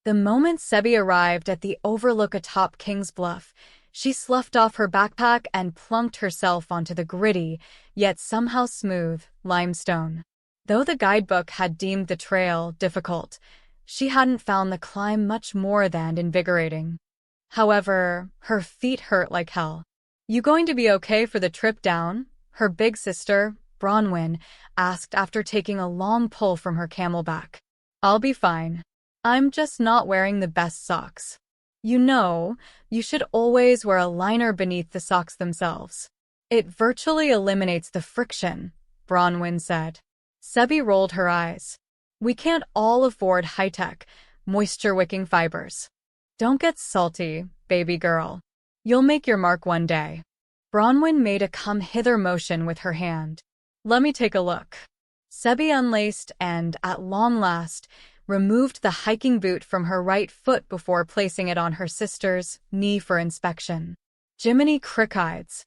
The moment Sebi arrived at the overlook atop King's Bluff, she sloughed off her backpack and plunked herself onto the gritty, yet somehow smooth, limestone. Though the guidebook had deemed the trail difficult, she hadn't found the climb much more than invigorating. However, her feet hurt like hell. "You going to be okay for the trip down?" her big sister, Bronwyn, asked after taking a long pull from her camelback. "I'll be fine. I'm just not wearing the best socks. You know, you should always wear a liner beneath the socks themselves. It virtually eliminates the friction," Bronwyn said. Sebi rolled her eyes. "We can't all afford high-tech, moisture-wicking fibers. Don't get salty, baby girl. You'll make your mark one day." Bronwyn made a come-hither motion with her hand. "Let me take a look." Sebi unlaced and, at long last, removed the hiking boot from her right foot before placing it on her sister's knee for inspection. "Jiminy Crickides!"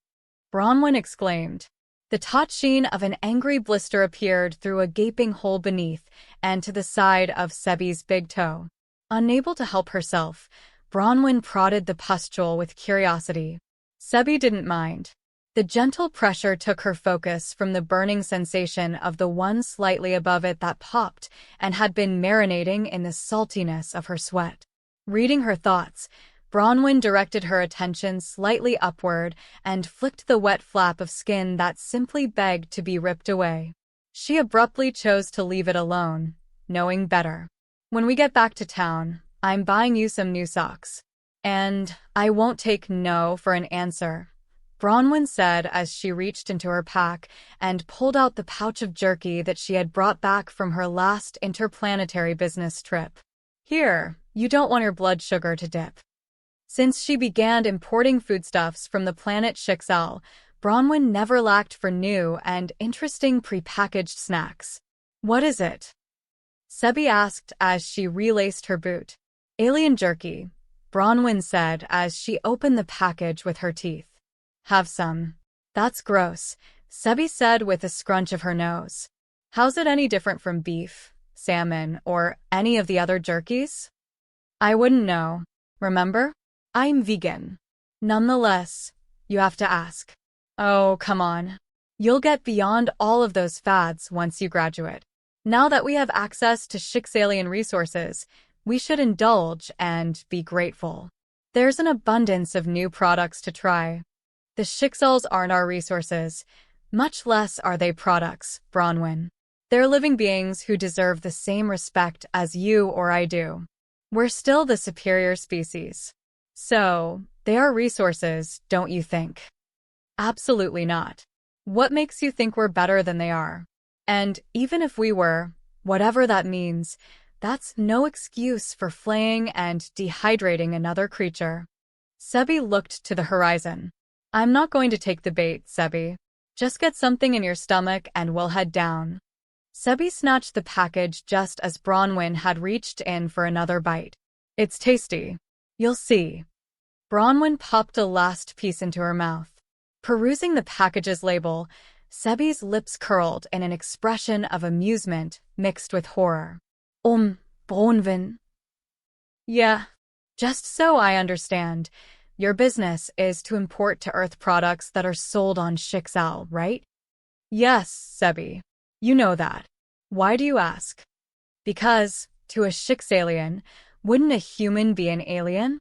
Bronwyn exclaimed. The taut sheen of an angry blister appeared through a gaping hole beneath and to the side of Sebi's big toe. Unable to help herself, Bronwyn prodded the pustule with curiosity. Sebi didn't mind. The gentle pressure took her focus from the burning sensation of the one slightly above it that popped and had been marinating in the saltiness of her sweat. Reading her thoughts, Bronwyn directed her attention slightly upward and flicked the wet flap of skin that simply begged to be ripped away. She abruptly chose to leave it alone, knowing better. "When we get back to town, I'm buying you some new socks. And I won't take no for an answer," Bronwyn said as she reached into her pack and pulled out the pouch of jerky that she had brought back from her last interplanetary business trip. "Here, you don't want your blood sugar to dip." Since she began importing foodstuffs from the planet Shixel, Bronwyn never lacked for new and interesting prepackaged snacks. "What is it?" Sebi asked as she relaced her boot. "Alien jerky," Bronwyn said as she opened the package with her teeth. "Have some." "That's gross," Sebi said with a scrunch of her nose. "How's it any different from beef, salmon, or any of the other jerkies?" "I wouldn't know. Remember? I'm vegan." "Nonetheless, you have to ask." "Oh, come on. You'll get beyond all of those fads once you graduate. Now that we have access to Shixalian resources, we should indulge and be grateful. There's an abundance of new products to try. The Shixels aren't our resources, much less are they products, Bronwyn. They're living beings who deserve the same respect as you or I do. We're still the superior species. So, they are resources, don't you think?" "Absolutely not. What makes you think we're better than they are? And even if we were, whatever that means, that's no excuse for flaying and dehydrating another creature." Sebi looked to the horizon. "I'm not going to take the bait, Sebi. Just get something in your stomach and we'll head down." Sebi snatched the package just as Bronwyn had reached in for another bite. "It's tasty. You'll see." Bronwyn popped a last piece into her mouth. Perusing the package's label, Sebi's lips curled in an expression of amusement mixed with horror. Bronwyn." "Yeah. Just so I understand, your business is to import to Earth products that are sold on Shixel, right?" "Yes, Sebi. You know that. Why do you ask?" "Because, to a Shixalian, wouldn't a human be an alien?